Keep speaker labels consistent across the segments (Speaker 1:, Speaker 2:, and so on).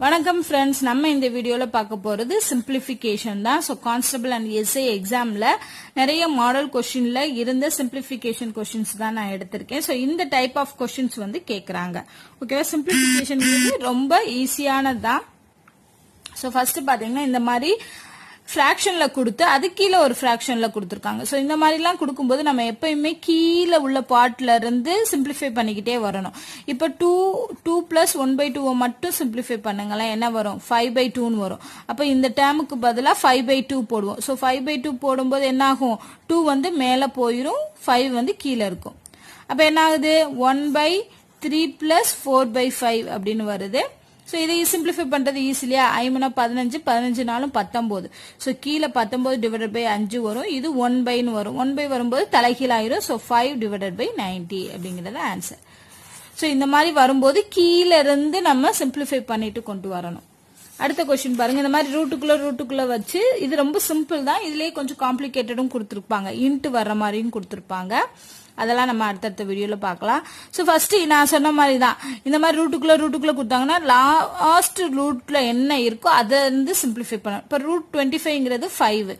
Speaker 1: வணக்கம் ஃப்ரெண்ட்ஸ், நம்ம இந்த வீடியோல பார்க்க போறது சிம்பிளிஃபிகேஷன் தான். ஸோ கான்ஸ்டபிள் அண்ட் எஸ்ஐ எக்ஸாம்ல நிறைய மாடல் கொஸ்டின்ல இருந்த சிம்பிளிஃபிகேஷன் கொஸ்டின்ஸ் தான் நான் எடுத்திருக்கேன். ஸோ இந்த டைப் ஆஃப் கொஸ்டின்ஸ் வந்து கேட்கறாங்க. ஓகேவா? சிம்பிளிஃபிகேஷன் ரொம்ப ஈஸியானதுதான். ஸோ ஃபர்ஸ்ட் பாத்தீங்கன்னா இந்த மாதிரி ஃபிராக்ஷன்ல கொடுத்து அது கீழே ஒரு ஃபிராக்ஷன்ல கொடுத்துருக்காங்க. ஸோ இந்த மாதிரி எல்லாம் கொடுக்கும்போது நம்ம எப்பயுமே கீழே உள்ள பார்ட்ல இருந்து சிம்பிளிஃபை பண்ணிக்கிட்டே வரணும். இப்போ 2 பிளஸ் 1/2 மட்டும் சிம்பிளிஃபை பண்ணுங்களேன், என்ன வரும்? 5/2 வரும். அப்ப இந்த டேமுக்கு பதிலா 5/2 போடுவோம். ஸோ 5/2 போடும்போது என்ன ஆகும்? 2 வந்து மேல போயிரும், 5 வந்து கீழே இருக்கும். அப்ப என்ன ஆகுது? 1/3 பிளஸ் 4/5 அப்படின்னு வருது. ஸோ இதை சிம்பிளிஃபை பண்றது ஈஸிலியா? 5 15, 15 நாளும் 19. ஸோ கீழே 19 டிவைடட் பை 5 வரும். இது 1/ன்னு வரும். 1/, வரும்போது தலைகீழாயிரும். ஸோ 5 டிவைடட் பை 90 அப்படிங்கறது ஆன்சர். ஸோ இந்த மாதிரி வரும்போது கீழே இருந்து நம்ம சிம்பிளிஃபை பண்ணிட்டு கொண்டு வரணும். அடுத்த கொஸ்டின் பாருங்க. இந்த மாதிரி ரூட்டுக்குள்ள வச்சு, இது ரொம்ப சிம்பிள் தான். இதுலயே கொஞ்சம் காம்ப்ளிகேட்டடும் கொடுத்துருப்பாங்க. இன்ட்டு வர்ற மாதிரியும் கொடுத்துருப்பாங்க. அதெல்லாம் நம்ம அடுத்தடுத்த வீடியோல பார்க்கலாம். ஸோ ஃபர்ஸ்ட் நான் சொன்ன மாதிரி தான், இந்த மாதிரி ரூட்டுக்குள்ள கொடுத்தாங்கன்னா லாஸ்ட் ரூட்ல என்ன இருக்கோ அதை வந்து சிம்பிளிஃபை பண்ணணும். இப்போ ரூட் 25ங்கிறது 5.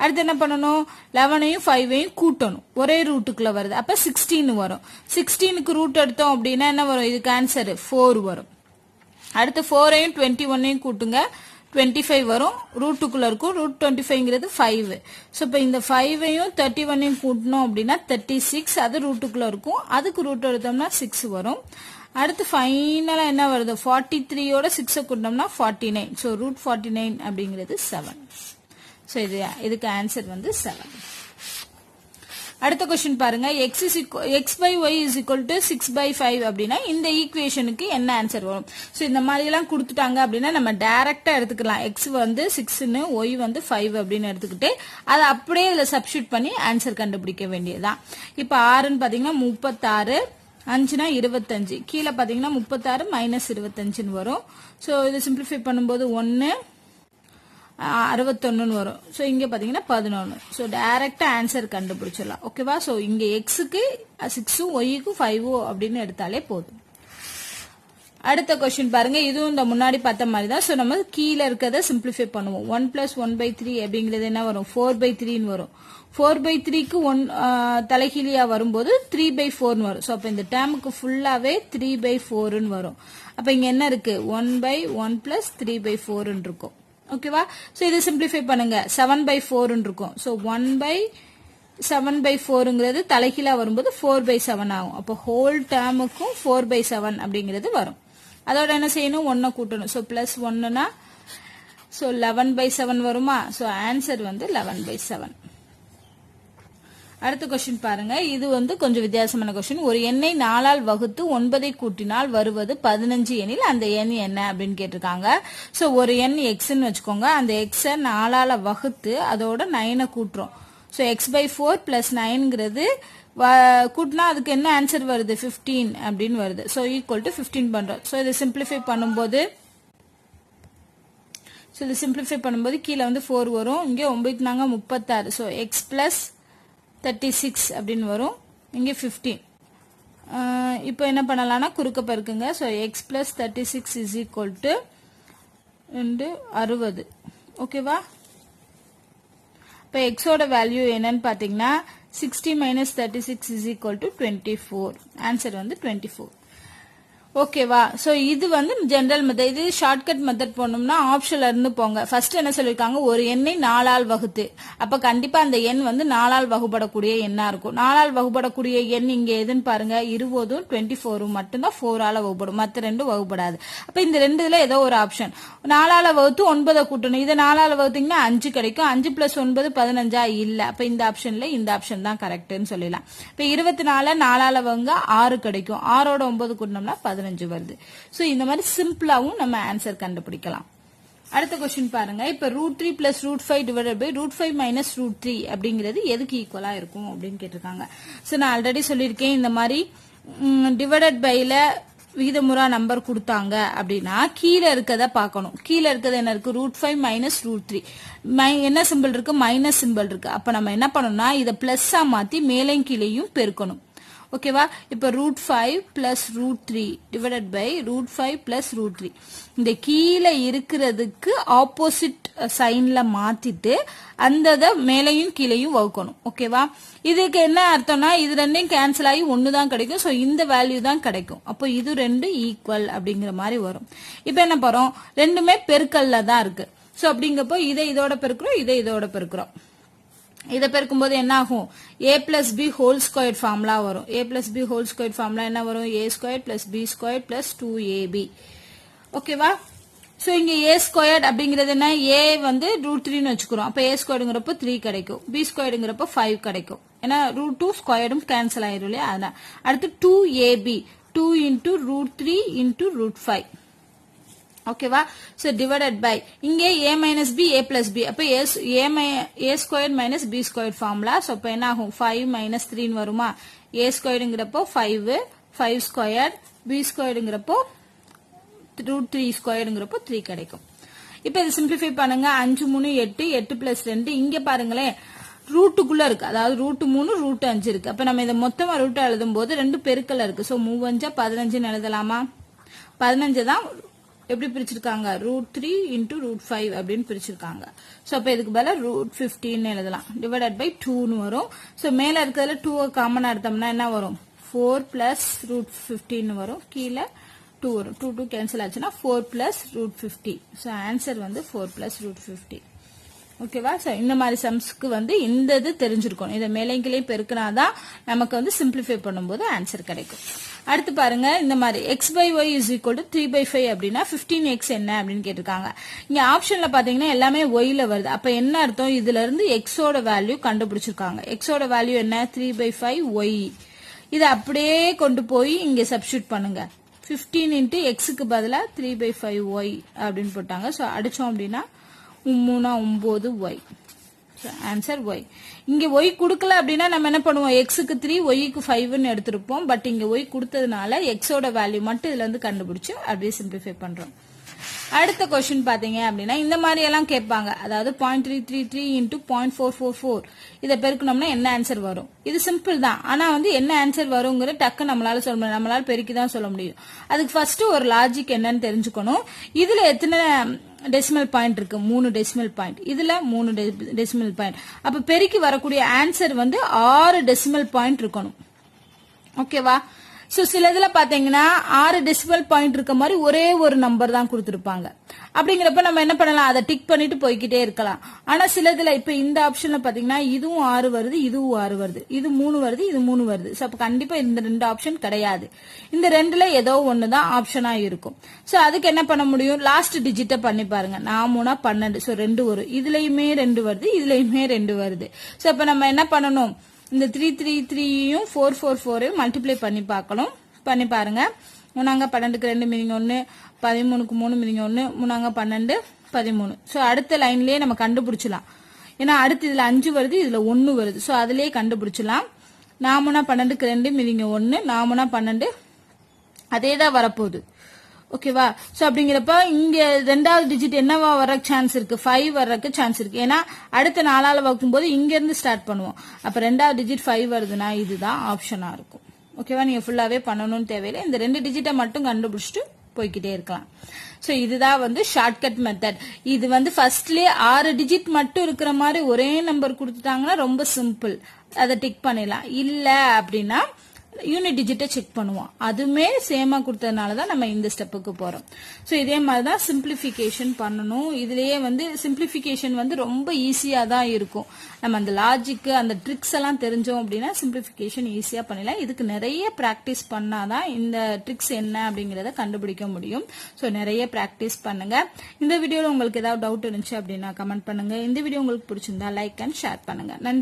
Speaker 1: அடுத்து என்ன பண்ணணும்? 11ஐயும் 5ஐயும் கூட்டணும். ஒரே ரூட்டுக்குள்ள வருது. அப்ப 16 வரும். 16க்கு ரூட் எடுத்தோம் அப்படின்னா என்ன வரும்? இதுக்கு ஆன்சர் 4 வரும். அடுத்து 4ஐயும் 21ஐயும் கூட்டுங்க, 25 வரும். ரூட்டுக்குள்ள இருக்கும். ரூட் 25ங்கிறது 5. ஸோ இப்போ இந்த 5ஐயும் 31ஐயும் கூட்டணும் அப்படின்னா 36. அது ரூட்டுக்குள்ள இருக்கும். அதுக்கு ரூட் எடுத்தோம்னா 6 வரும். அடுத்து ஃபைனலா என்ன வருது? 43யோட 6 கூட்டணும்னா 49. ஸோ ரூட் 49 அப்படிங்கிறது 7. ஸோ இதுக்கு ஆன்சர் வந்து 7. அடுத்த கொஸ்டின் பாருங்க. x by y is equal to 6/5 அப்படின்னா இந்த ஈக்குவேஷனுக்கு என்ன ஆன்சர் வரும்? ஸோ இந்த மாதிரி எல்லாம் கொடுத்துட்டாங்க அப்படின்னா நம்ம டைரக்டா எடுத்துக்கலாம். x வந்து 6ன்னு, y வந்து 5 அப்படின்னு எடுத்துக்கிட்டு அதை அப்படியே இதுல சப்ஸ்டிட்யூட் பண்ணி ஆன்சர் கண்டுபிடிக்க வேண்டியதுதான். இப்ப 6ன்னு பாத்தீங்கன்னா 36, 5னா 25, கீழே பாத்தீங்கன்னா 36 மைனஸ் 25ன்னு வரும். ஸோ இதை சிம்பிளிஃபை பண்ணும்போது 1 61 வரும். ஸோ இங்க பாத்தீங்கன்னா 11. ஸோ டைரக்டா ஆன்சர் கண்டுபிடிச்சிடலாம். ஓகேவா? ஸோ இங்க எக்ஸுக்கு 6, ஒய்க்கு 5 அப்படின்னு எடுத்தாலே போதும். அடுத்த கொஸ்டின் பாருங்க. இதுவும் இந்த முன்னாடி பார்த்த மாதிரி தான். ஸோ நம்ம கீழே இருக்கிறத சிம்பிளிஃபை பண்ணுவோம். 1 பிளஸ் 1/3 அப்படிங்கிறது என்ன வரும்? 4/3 வரும். 4/3க்கு 1 தலைகீழியா வரும்போது 3/4 வரும். ஸோ அப்ப இந்த டேமுக்கு ஃபுல்லாவே 3/4 வரும். அப்ப இங்க என்ன இருக்கு? 1/1 பிளஸ் 3/4 இருக்கும். ஓகேவா? சோ இதை சிம்பிளிஃபை பண்ணுங்க. 7/4 இருக்கும். சோ 1/7/4ங்கிறது தலைகீழா வரும்போது 4/7 ஆகும். அப்போ ஹோல் டேமுக்கும் 4/7 அப்படிங்கிறது வரும். அதோட என்ன செய்யணும்? 1 கூட்டணும். சோ பிளஸ் 1னா சோ 11/7 வருமா? சோ ஆன்சர் வந்து 11/7. அடுத்த கொஸ்டின் பாருங்க. இது வந்து கொஞ்சம் வித்தியாசமான கொஸ்டின். ஒரு எண்ணை 4ஆல் வகுத்து 9ஐ கூட்டினால் வருவது 15 எனில் அந்த எண் என்ன அப்படின்னு கேட்டிருக்காங்க. சோ ஒரு எண் எக்ஸ்ன்னு வச்சுக்கோங்க. அந்த எக்ஸ 4ஆல வகுத்து அதோட 9 கூட்டுறோம். சோ x/4 பிளஸ் 9ங்கிறது கூட்டினா அதுக்கு என்ன ஆன்சர் வருது? 15 அப்படின்னு வருது. சோ ஈக்குவல் டு 15 பண்றோம். சோ இதை சிம்பிளிஃபை பண்ணும்போது கீழே வந்து 4 வரும். இங்க 9 நாங்க 36. சோ x பிளஸ் 36 அப்படின்னு வரும். இங்க 15. இப்போ என்ன பண்ணலாம்னா குறுக்க பெருக்குங்க. So x plus 36 is equal to 60. ஓகேவா? இப்போ எக்ஸோட வேல்யூ என்னன்னு பாத்தீங்கன்னா 60 minus 36 is equal to 24. Answer வந்து 24. ஓகேவா? சோ இது வந்து ஜெனரல் மெத்தட். இது ஷார்ட்கட் மெத்தட் போனோம்னா ஆப்ஷன்ல இருந்து போங்க. ஃபர்ஸ்ட் என்ன சொல்லிருக்காங்க? ஒரு எண்ணை 4ஆல் வகுத்து. அப்ப கண்டிப்பா அந்த எண் வந்து 4ஆல் வகுப்படக்கூடிய எண்ணா இருக்கும். 4ஆல் வகுப்படக்கூடிய எண் இங்க எதுன்னு பாருங்க. 20, 24 மட்டும்தான் 4ஆல வகுப்படும். மத்த ரெண்டும் வகுப்படாது. அப்ப இந்த ரெண்டுல ஏதோ ஒரு ஆப்ஷன். 4ஆல வகுத்து 9 கூட்டணும். இதை 4ஆல வகுத்தீங்கன்னா 5 கிடைக்கும். 5 பிளஸ் 9 15 இல்ல. அப்ப இந்த ஆப்ஷன்ல இந்த ஆப்ஷன் தான் கரெக்ட்னு சொல்லலாம். இப்ப 24 4ஆல வகுங்க 6 கிடைக்கும். 6ஓட 9 கூட்டினோம்னா 15 வருது. சோ இந்த மாதிரி சிம்பிளாவும் நம்ம ஆன்சர் கண்டுபிடிக்கலாம். அடுத்த கொஸ்டின் பாருங்க. இப்ப √3 பிளஸ் √5 டிவைடட் பை √5 மைனஸ் √3 அப்படிங்கிறது எதுக்கு ஈக்குவலா இருக்கும் அப்படின்னு கேட்டிருக்காங்க. சோ நான் ஆல்ரெடி சொல்லியிருக்கேன். இந்த மாதிரி டிவைடட் பைல விகிதமுறா நம்பர் கொடுத்தாங்க அப்படின்னா கீழே இருக்கத பார்க்கணும். கீழே இருக்கிறது என்ன இருக்கு? √5 மைனஸ் √3. என்ன சிம்பிள் இருக்கு? மைனஸ் சிம்பிள் இருக்கு. அப்ப நம்ம என்ன பண்ணணும்னா இதை பிளஸ்ஸா மாத்தி மேலையும் கீழையும் பெருக்கணும். ஓகேவா? இப்ப √5 பிளஸ் √3 டிவைடட் பை √5 பிளஸ் √3. இந்த கீழே இருக்கிறதுக்கு ஆப்போசிட் சைன்ல மாத்திட்டு அந்த மேலையும் கீழையும் வகுக்கணும். ஓகேவா? இதுக்கு என்ன அர்த்தம்னா இது ரெண்டையும் கேன்சல் ஆகி ஒண்ணுதான் கிடைக்கும். சோ இந்த வேல்யூ தான் கிடைக்கும். அப்போ இது ரெண்டு ஈக்குவல் அப்படிங்கிற மாதிரி வரும். இப்ப என்ன போறோம், ரெண்டுமே பெருக்கல்ல தான் இருக்கு. சோ அப்படிங்கப்போ இதை இதோட பெருக்கிறோம், இதை இதோட பெருக்கிறோம். இதை பெருக்கும்போது என்ன ஆகும், a plus B whole square formula வரும். a plus B whole square formula என்ன வரும், a square plus B square plus 2ab. ஓகேவா? சோ இங்க a ஸ்கொயர் அப்படிங்கிறது என்ன, a வந்து √3 வச்சுக்கிறோம். அப்ப a ஸ்கொயர்ங்கிறப்ப 3 கிடைக்கும், b ஸ்கொயர்ங்கிறப்ப 5 கிடைக்கும். ஏன்னா √2 ஸ்கொயரும் கேன்சல் ஆயிரும் இல்லையா, அதான். அடுத்து 2ab 2 into √3 into √5. ஓகேவா? சோ டிவைடட் பை இங்க a minus b a plus b. அப்ப a square minus b square formula. So அப்ப என்ன ஆகும், 5 minus 3 வருமா, a ஸ்கொயர்ங்கிறப்போ 5 ஸ்கொயர், b ஸ்கொயர்ங்கிறப்போ √3 ஸ்கொயர்ங்கிறப்போ 3 கிடைக்கும். இப்ப இது சிம்பிளிஃபை பண்ணுங்க. 5 3 8 8 பிளஸ் 2. இங்க பாருங்களேன் ரூட்டுக்குள்ள இருக்கு, அதாவது √3 √5 இருக்கு. அப்ப நம்ம இதை மொத்தமா ரூட்டா எழுதும் போது ரெண்டு பெருக்கல்ல இருக்கு. சோ 3 15 எழுதலாமா, 15 தான் எப்படி பிரிச்சிருக்காங்க, √3 into √5 அப்படின்னு பிரிச்சிருக்காங்க. சோ அப்ப இதுக்கு பதிலா √15 எழுதலாம், டிவைடட் பை 2 வரும். சோ மேல இருக்கிறதுல 2 காமனா எடுத்தோம்னா என்ன வரும், 4 பிளஸ் √15 வரும், கீழே 2 வரும். 2 கேன்சல் ஆச்சுன்னா 4 பிளஸ் √50. சோ ஆன்சர் வந்து 4 பிளஸ் √50. ஓகேவா? சோ இந்த மாதிரி சம்ஸ்க்கு வந்து இந்த இது தெரிஞ்சிருக்கணும். இதை மேலைங்களையும் பெருக்கினாதான் நமக்கு வந்து சிம்பிளிஃபை பண்ணும்போது ஆன்சர் கிடைக்கும். அடுத்து பாருங்க, இந்த மாதிரி x by y is equal to 3/5 அப்படின்னா 15x என்ன அப்படின்னு கேட்டிருக்காங்க. இங்க ஆப்ஷன்ல பாத்தீங்கன்னா எல்லாமே y-ல வருது. அப்ப என்ன அர்த்தம், இதுல இருந்து x ஓட வேல்யூ கண்டுபிடிச்சிருக்காங்க. x ஓட வேல்யூ என்ன, 3/5y. இதை அப்படியே கொண்டு போய் இங்க சப்ஸ்டியூட் பண்ணுங்க. 15 into x-க்கு பதிலா 3/5y அப்படின்னு போட்டாங்க. சோ அடிச்சோம் அப்படின்னா 3 9y. Answer y. இங்க y குடுக்கல அப்படின்னா நம்ம என்ன பண்ணுவோம், x-க்கு 3 y-க்கு 5ன்னு எடுத்திருப்போம். பட் இங்க y கொடுத்ததுனால x ஓட வேல்யூ மட்டும் இதுல இருந்து கண்டுபிடிச்சு அப்படியே சிம்பிளிஃபை பண்றோம். அடுத்த क्वेश्चन பாத்தீங்க அப்படின்னா இந்த மாதிரி எல்லாம் கேட்பாங்க. அதாவது 0.333 into 0.444 இதை பெருக்கணும்னா என்ன ஆன்சர் வரும். இது சிம்பிள் தான். ஆனா வந்து என்ன ஆன்சர் வருங்கிற டக்கு நம்மளால சொல்ல முடியும், நம்மளால பெருக்கி தான் சொல்ல முடியும். அதுக்கு ஃபர்ஸ்ட் ஒரு லாஜிக் என்னன்னு தெரிஞ்சுக்கணும். இதுல எத்தனை டெசிமல் பாயிண்ட் இருக்கு, 3 டெசிமல் பாயிண்ட். இதுல 3 டெசிமல் பாயிண்ட். அப்ப பெருக்கி வரக்கூடிய ஆன்சர் வந்து 6 டெசிமல் பாயிண்ட் இருக்கணும். ஓகேவா? சோ சில இதுல பாத்தீங்கன்னா 6 டெசிமல் பாயிண்ட் இருக்க மாதிரி ஒரே ஒரு நம்பர் தான் கொடுத்திருப்பாங்க. அப்படிங்கிறப்ப நம்ம என்ன பண்ணலாம், அதை டிக் பண்ணிட்டு போய்கிட்டே இருக்கலாம். ஆனா சில இதுல இப்ப இந்த ஆப்ஷன்ல பாத்தீங்கன்னா இதுவும் 6 வருது, இதுவும் 6 வருது, இது 3 வருது, இது 3 வருது. சோ அப்ப கண்டிப்பா இந்த 2 ஆப்ஷன் கிடையாது. இந்த 2ல ஏதோ ஒண்ணுதான் ஆப்ஷனா இருக்கும். சோ அதுக்கு என்ன பண்ண முடியும், லாஸ்ட் டிஜிட்ட பண்ணி பாருங்க. 4 12. சோ 2 வரும், இதுலயுமே 2 வருது, இதுலயுமே 2 வருது. சோ அப்ப நம்ம என்ன பண்ணணும், இந்த 333யும் 444 மல்டிப்ளை பண்ணி பார்க்கணும். பண்ணி பாருங்க. 3 12க்கு 2 மீனிங் 1, 13க்கு 3 மீனிங் 1, 3 12 13. சோ அடுத்த லைன்லயே நம்ம கண்டுபிடிச்சலாம். ஏன்னா அடுத்து இதுல 5 வருது, இதுல 1 வருது. சோ அதுலயே கண்டுபிடிச்சலாம். 4 12க்கு 2 மீனிங் 1, 4 12 அதேதான் வரப்போகுது. ஓகேவா? சோ அப்படிங்கிறப்ப இங்க ரெண்டாவது டிஜிட் என்னவா வர சான்ஸ் இருக்கு, 5 வர்றதுக்கு சான்ஸ் இருக்கு. ஏன்னா அடுத்த 4ஆல வகுக்கும் போது இங்க இருந்து ஸ்டார்ட் பண்ணுவோம். அப்ப ரெண்டாவது டிஜிட் 5 வருதுன்னா இதுதான் ஆப்ஷனா இருக்கும். ஓகேவா? நீங்க ஃபுல்லாவே பண்ணணும்னு தேவையில்லை. இந்த 2 டிஜிட்டை மட்டும் கண்டுபிடிச்சிட்டு போய்கிட்டே இருக்கலாம். சோ இதுதான் வந்து ஷார்ட்கட் மெத்தட். இது வந்து ஃபர்ஸ்ட்லயே 6 டிஜிட் மட்டும் இருக்கிற மாதிரி ஒரே நம்பர் கொடுத்துட்டாங்கன்னா ரொம்ப சிம்பிள், அதை டிக் பண்ணிடலாம். இல்ல அப்படின்னா யூனிட் டிஜிட்டை செக் பண்ணுவோம். அதுமே சேமா கொடுத்ததுனாலதான் நம்ம இந்த ஸ்டெப்புக்கு போறோம். சோ இதே மாதிரிதான் சிம்பிளிபிகேஷன் பண்ணணும். இதுலயே வந்து சிம்பிளிபிகேஷன் வந்து ரொம்ப ஈஸியா தான் இருக்கும். நம்ம அந்த லாஜிக் அந்த ட்ரிக்ஸ் எல்லாம் தெரிஞ்சோம் அப்படின்னா சிம்பிளிபிகேஷன் ஈஸியா பண்ணலாம். இதுக்கு நிறைய பிராக்டிஸ் பண்ணாதான் இந்த ட்ரிக்ஸ் என்ன அப்படிங்கறத கண்டுபிடிக்க முடியும். சோ நிறைய பிராக்டிஸ் பண்ணுங்க. இந்த வீடியோல உங்களுக்கு ஏதாவது டவுட் இருந்துச்சு அப்படின்னா கமெண்ட் பண்ணுங்க. இந்த வீடியோ உங்களுக்கு பிடிச்சிருந்தா லைக் அண்ட் ஷேர் பண்ணுங்க. நன்றி.